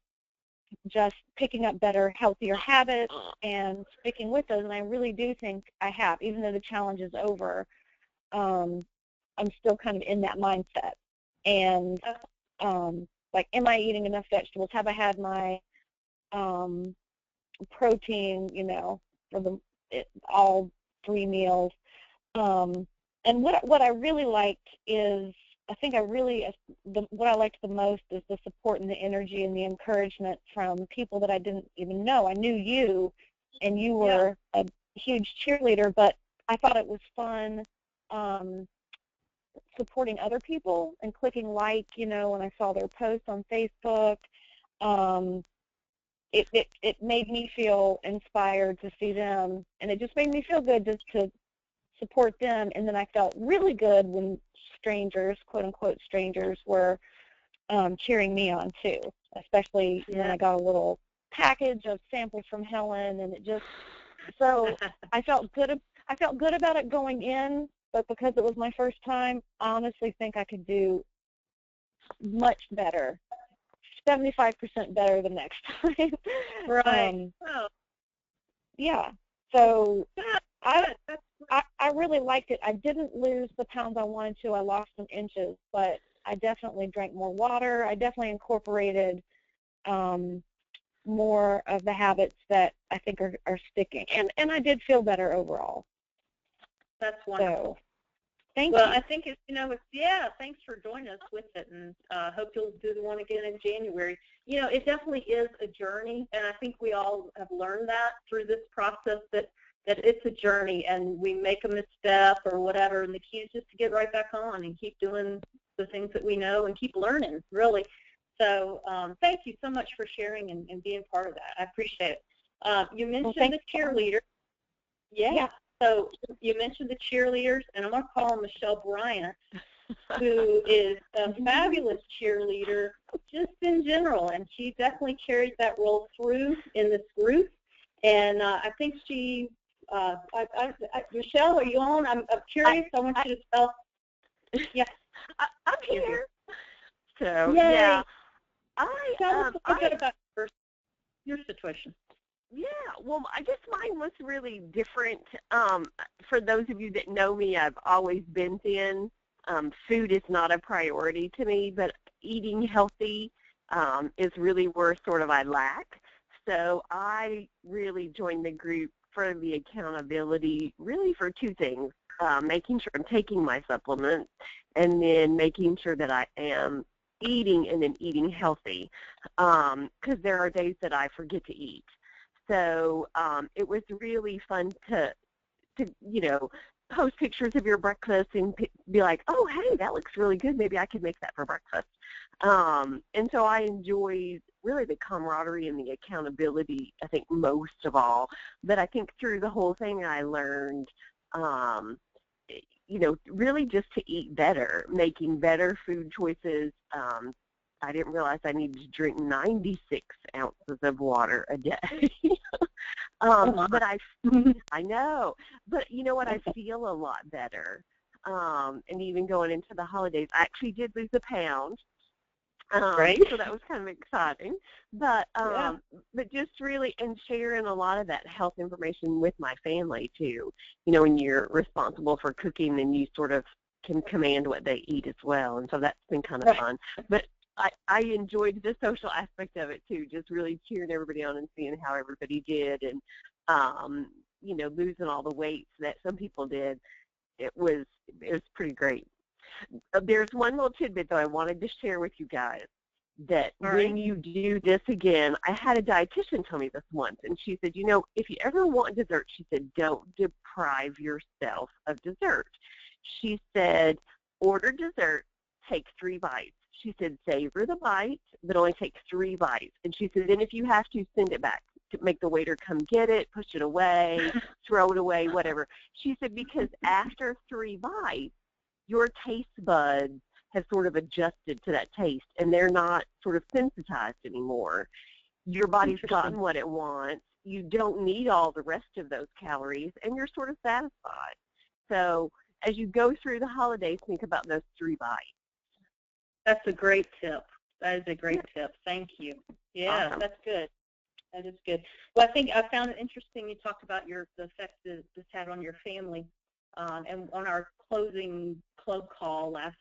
just picking up better, healthier habits and sticking with those. And I really do think I have, even though the challenge is over. I'm still kind of in that mindset. And like, am I eating enough vegetables? Have I had my protein, for all 3 meals? And what I really liked is think what I liked the most is the support and the energy and the encouragement from people that I didn't even know. I knew you, and you were a huge cheerleader, but I thought it was fun supporting other people and clicking like, when I saw their posts on Facebook. It made me feel inspired to see them, and it just made me feel good just to support them. And then I felt really good when strangers, quote unquote strangers, were cheering me on too, especially when I got a little package of samples from Helen, and it just, so I felt good about it going in, but because it was my first time, I honestly think I could do much better, 75% better the next time. Right. Yeah. So I really liked it. I didn't lose the pounds I wanted to. I lost some inches, but I definitely drank more water. I definitely incorporated more of the habits that I think are sticking. And I did feel better overall. That's wonderful. So, thank you. Well, I think thanks for joining us with it, and hope you'll do the one again in January. It definitely is a journey, and I think we all have learned that through this process, that it's a journey, and we make a misstep or whatever, and the key is just to get right back on and keep doing the things that we know and keep learning, really. So thank you so much for sharing and being part of that. I appreciate it. You mentioned the cheerleader. Yeah. So you mentioned the cheerleaders, and I'm going to call Michelle Bryant, who is a fabulous cheerleader just in general, and she definitely carries that role through in this group. And I think she, Michelle, are you on? I'm curious. I want you to tell. Yeah, I'm here. So, yay. yeah. Tell us a little bit about your situation. Yeah, well, I guess mine was really different. For those of you that know me, I've always been thin. Food is not a priority to me, but eating healthy is really where sort of I lack. So I really joined the group for the accountability, really for two things, making sure I'm taking my supplements, and then making sure that I am eating and then eating healthy, because there are days that I forget to eat. So it was really fun to post pictures of your breakfast and be like, oh, hey, that looks really good. Maybe I could make that for breakfast. And so I enjoyed really the camaraderie and the accountability, I think, most of all. But I think through the whole thing I learned, really just to eat better, making better food choices. I didn't realize I needed to drink 96 ounces of water a day. But I know. But you know what? I feel a lot better. And even going into the holidays, I actually did lose a pound. Right. So that was kind of exciting. But but just really, and sharing a lot of that health information with my family too. When you're responsible for cooking, then you sort of can command what they eat as well. And so that's been kind of fun. But I enjoyed the social aspect of it too, just really cheering everybody on and seeing how everybody did, and losing all the weights that some people did. It was pretty great. There's one little tidbit though I wanted to share with you guys, that when you do this again, I had a dietitian tell me this once, and she said, if you ever want dessert, she said, don't deprive yourself of dessert. She said, order dessert, take 3 bites. She said, savor the bite, but only take 3 bites. And she said, then if you have to, send it back. To make the waiter come get it, push it away, throw it away, whatever. She said, because after 3 bites, your taste buds have sort of adjusted to that taste, and they're not sort of sensitized anymore. Your body's gotten what it wants. You don't need all the rest of those calories, and you're sort of satisfied. So as you go through the holidays, think about those 3 bites. That's a great tip. That is a great tip. Thank you. Yeah, Awesome. That's good. That is good. Well, I think I found it interesting you talked about the effect that this had on your family. And on our closing club call last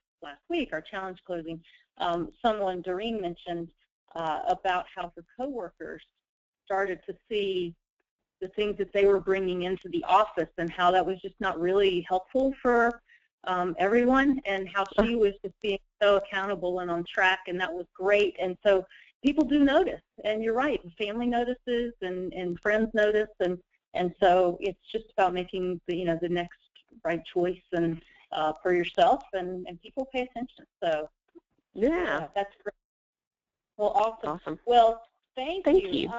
week, our challenge closing, someone, Doreen, mentioned about how her coworkers started to see the things that they were bringing into the office and how that was just not really helpful for everyone, and how she was just being so accountable and on track, and that was great. And so people do notice, and you're right, family notices and friends notice, and so it's just about making the next right choice and for yourself, and people pay attention. So Yeah. that's great. Well, awesome. Well, thank you.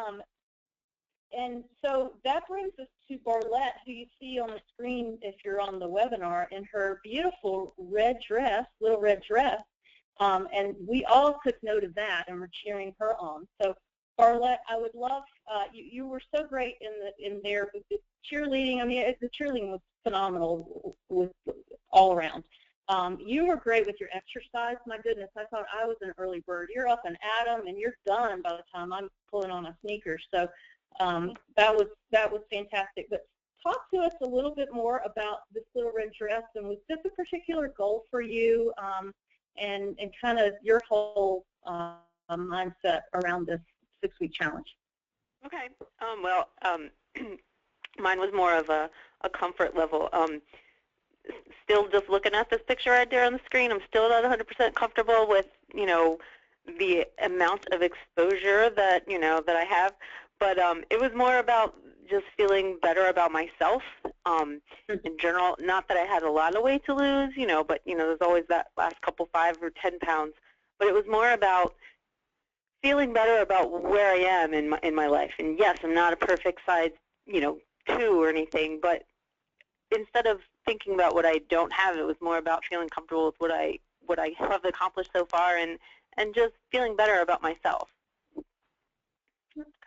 And so that brings us to Barlette, who you see on the screen if you're on the webinar, in her beautiful red dress, little red dress. And we all took note of that, and we're cheering her on. So, Barlette, I would love, you were so great in there with the cheerleading. I mean, the cheerleading was phenomenal with all around. You were great with your exercise. My goodness, I thought I was an early bird. You're up and at 'em, and you're done by the time I'm pulling on my sneakers. So that was fantastic. But talk to us a little bit more about this little red dress, and was this a particular goal for you, and kind of your whole mindset around this 6-week challenge? Okay. Well, mine was more of a comfort level. Still just looking at this picture right there on the screen, I'm still not 100% comfortable with, the amount of exposure that, that I have. But it was more about just feeling better about myself in general. Not that I had a lot of weight to lose, but, there's always that last couple 5 or 10 pounds. But it was more about feeling better about where I am in my life. And yes, I'm not a perfect size, 2 or anything, but instead of thinking about what I don't have, it was more about feeling comfortable with what I have accomplished so far, and just feeling better about myself.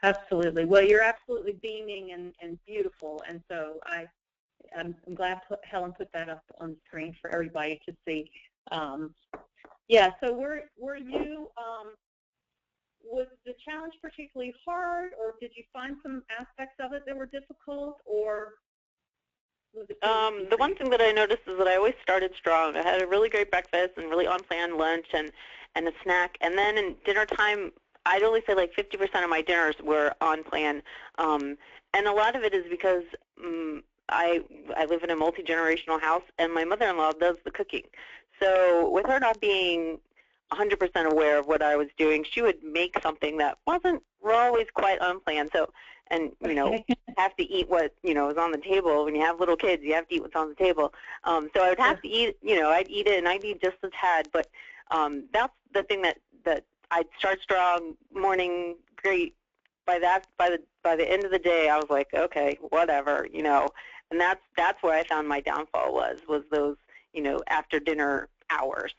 Absolutely. Well, you're absolutely beaming and beautiful, and so I'm glad Helen put that up on the screen for everybody to see. Yeah. So were you? Was the challenge particularly hard, or did you find some aspects of it that were difficult, or? The one thing that I noticed is that I always started strong. I had a really great breakfast and really on-plan lunch and a snack. And then in dinner time, I'd only say like 50% of my dinners were on plan. And a lot of it is because I live in a multi-generational house, and my mother-in-law does the cooking. So with her not being 100% aware of what I was doing, she would make something that wasn't always quite on plan. So, and have to eat what is on the table. When you have little kids, you have to eat what's on the table. So I would have to eat. I'd eat it, and I'd eat just a tad. But that's the thing that I'd start strong, morning great. By the end of the day, I was like, okay, whatever, And that's where I found my downfall was those after dinner hours.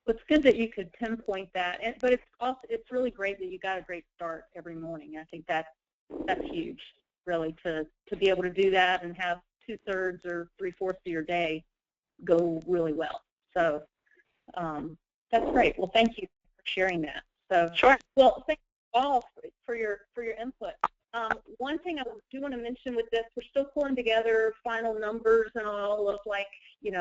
It's good that you could pinpoint that, but it's really great that you got a great start every morning. I think that's huge, really, to be able to do that and have 2/3 or 3/4 of your day go really well. So that's great. Well, thank you for sharing that. So sure. Well, thank you all for your input. One thing I do want to mention with this, we're still pulling together final numbers and all of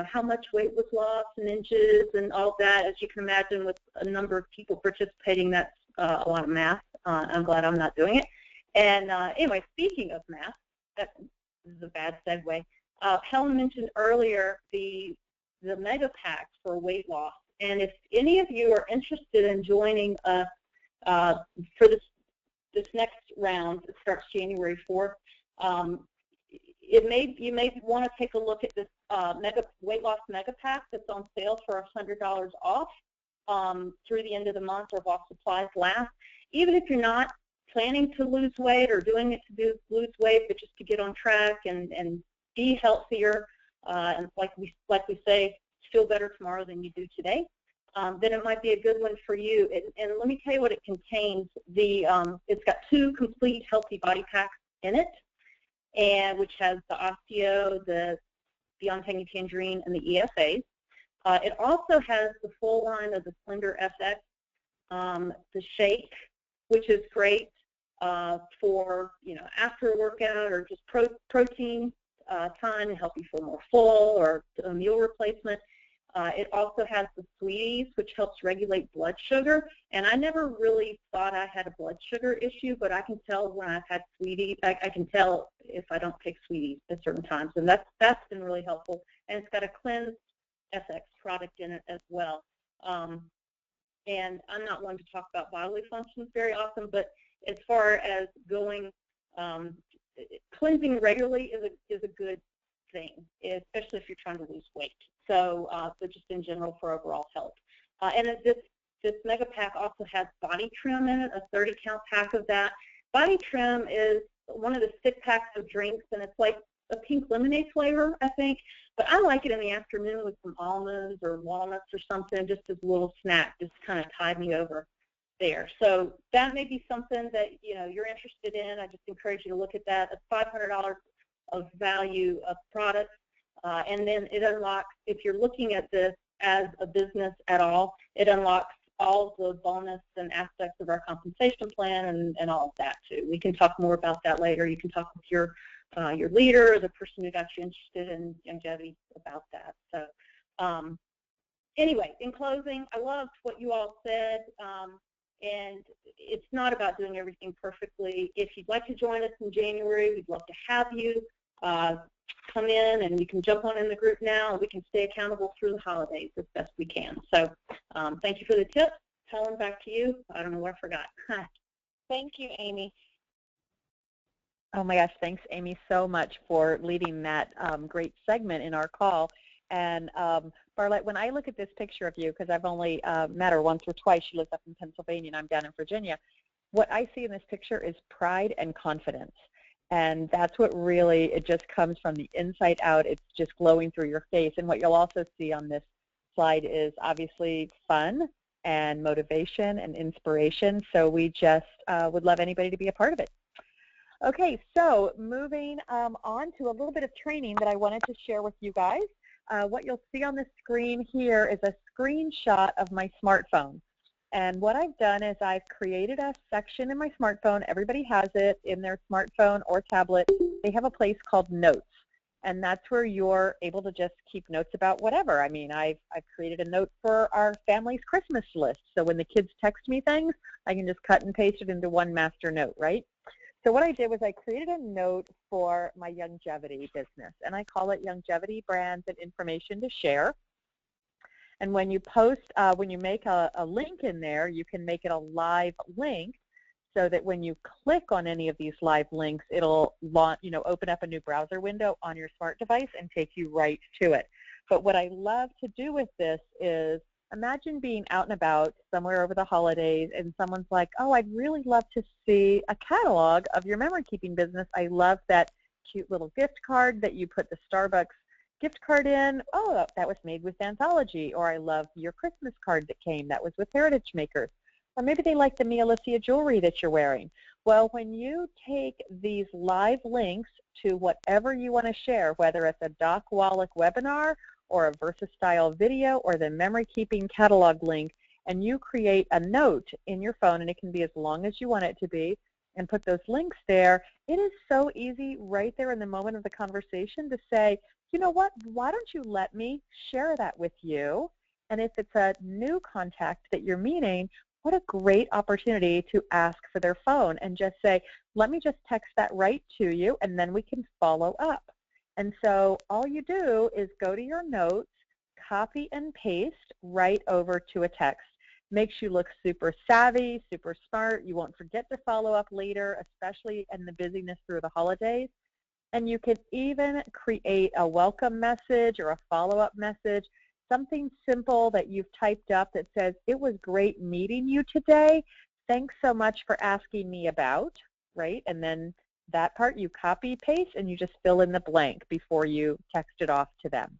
how much weight was lost in inches and all of that. As you can imagine, with a number of people participating, that's a lot of math. I'm glad I'm not doing it. And anyway, speaking of math, this is a bad segue. Helen mentioned earlier the mega pack for weight loss. And if any of you are interested in joining us for this next round, that starts January 4th, you may want to take a look at this weight loss mega pack that's on sale for $100 off through the end of the month, or while supplies last. Even if you're not planning to lose weight or doing it to lose weight, but just to get on track and be healthier, and like we say, feel better tomorrow than you do today, then it might be a good one for you. And let me tell you what it contains. It's got 2 complete healthy body packs in it, and which has the Osteo, the Beyond Tangy Tangerine, and the ESAs. It also has the full line of the Slender FX, the shake, which is great for after a workout, or just protein time to help you feel more full, or a meal replacement. It also has the sweeties, which helps regulate blood sugar. And I never really thought I had a blood sugar issue, but I can tell when I've had sweeties. I can tell if I don't take sweeties at certain times, and that's been really helpful. And it's got a cleansed SX product in it as well. And I'm not one to talk about bodily functions very often, but as far as going, cleansing regularly is a good thing, especially if you're trying to lose weight. So, just in general for overall health. And this mega pack also has body trim in it, a 30-count pack of that. Body trim is one of the stick packs of drinks, and it's like a pink lemonade flavor, I think. But I like it in the afternoon with some almonds or walnuts or something, just as a little snack, just kind of tide me over there. So that may be something that you're interested in. I just encourage you to look at that. It's $500 of value of products. And then it unlocks, if you're looking at this as a business at all, it unlocks all the bonus and aspects of our compensation plan and all of that too. We can talk more about that later. You can talk with your leader or the person who got you interested in longevity about that. So anyway, in closing, I loved what you all said. And it's not about doing everything perfectly. If you'd like to join us in January, we'd love to have you. Come in and you can jump on in the group now, and we can stay accountable through the holidays as best we can. So thank you for the tips. Helen, back to you. I don't know what I forgot. Thank you, Amy. Oh my gosh, thanks Amy so much for leading that great segment in our call. And Barlette, when I look at this picture of you, because I've only met her once or twice, she lives up in Pennsylvania and I'm down in Virginia, what I see in this picture is pride and confidence. And that's what really, it just comes from the inside out. It's just glowing through your face. And what you'll also see on this slide is obviously fun and motivation and inspiration. So we just would love anybody to be a part of it. Okay, so moving on to a little bit of training that I wanted to share with you guys. What you'll see on the screen here is a screenshot of my smartphone. And what I've done is I've created a section in my smartphone. Everybody has it in their smartphone or tablet. They have a place called Notes. And that's where you're able to just keep notes about whatever. I mean, I've created a note for our family's Christmas list. So when the kids text me things, I can just cut and paste it into one master note, right? So what I did was I created a note for my longevity business. And I call it Longevity Brands and Information to Share. And when you post, when you make a link in there, you can make it a live link so that when you click on any of these live links, it'll open up a new browser window on your smart device and take you right to it. But what I love to do with this is imagine being out and about somewhere over the holidays and someone's like, oh, I'd really love to see a catalog of your memory keeping business. I love that cute little gift card that you put the Starbucks gift card in. Oh, that was made with Anthology. Or I love your Christmas card that came. That was with Heritage Makers. Or maybe they like the Mia Alicia jewelry that you're wearing. Well, when you take these live links to whatever you want to share, whether it's a Doc Wallach webinar or a VersaStyle video or the memory keeping catalog link, and you create a note in your phone, and it can be as long as you want it to be, and put those links there, it is so easy right there in the moment of the conversation to say, you know what, why don't you let me share that with you? And if it's a new contact that you're meeting, what a great opportunity to ask for their phone and just say, let me just text that right to you, and then we can follow up. And so all you do is go to your notes, copy and paste right over to a text. Makes you look super savvy, super smart. You won't forget to follow up later, especially in the busyness through the holidays. And you can even create a welcome message or a follow-up message, something simple that you've typed up that says, it was great meeting you today. Thanks so much for asking me about, right? And then that part you copy, paste, and you just fill in the blank before you text it off to them.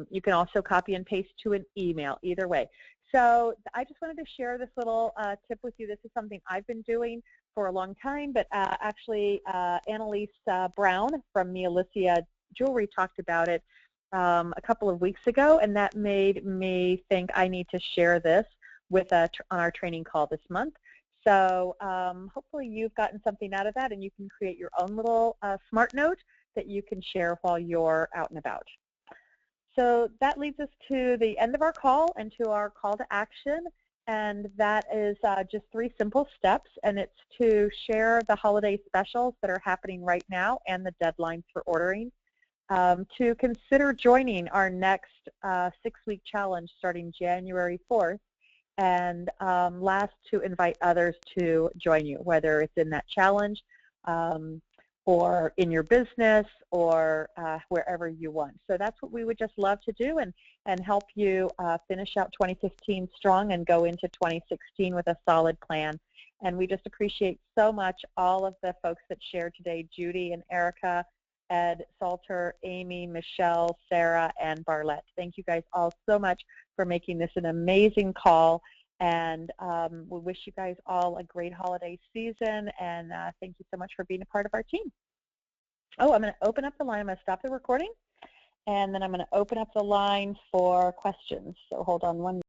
You can also copy and paste to an email, either way. So I just wanted to share this little tip with you. This is something I've been doing for a long time, but actually Annalise Brown from Mia Alicia Jewelry talked about it a couple of weeks ago, and that made me think I need to share this with on our training call this month. So hopefully you've gotten something out of that, and you can create your own little smart note that you can share while you're out and about. So that leads us to the end of our call and to our call to action. And that is just 3 simple steps, and it's to share the holiday specials that are happening right now and the deadlines for ordering, to consider joining our next 6-week challenge starting January 4th, and last, to invite others to join you, whether it's in that challenge or in your business or wherever you want. So that's what we would just love to do, and help you finish out 2015 strong and go into 2016 with a solid plan. And we just appreciate so much all of the folks that shared today, Judy and Erica, Ed, Salter, Amy, Michelle, Sarah, and Barlett. Thank you guys all so much for making this an amazing call. And we wish you guys all a great holiday season, and thank you so much for being a part of our team. Oh, I'm going to open up the line. I'm going to stop the recording, and then I'm going to open up the line for questions. So hold on one minute.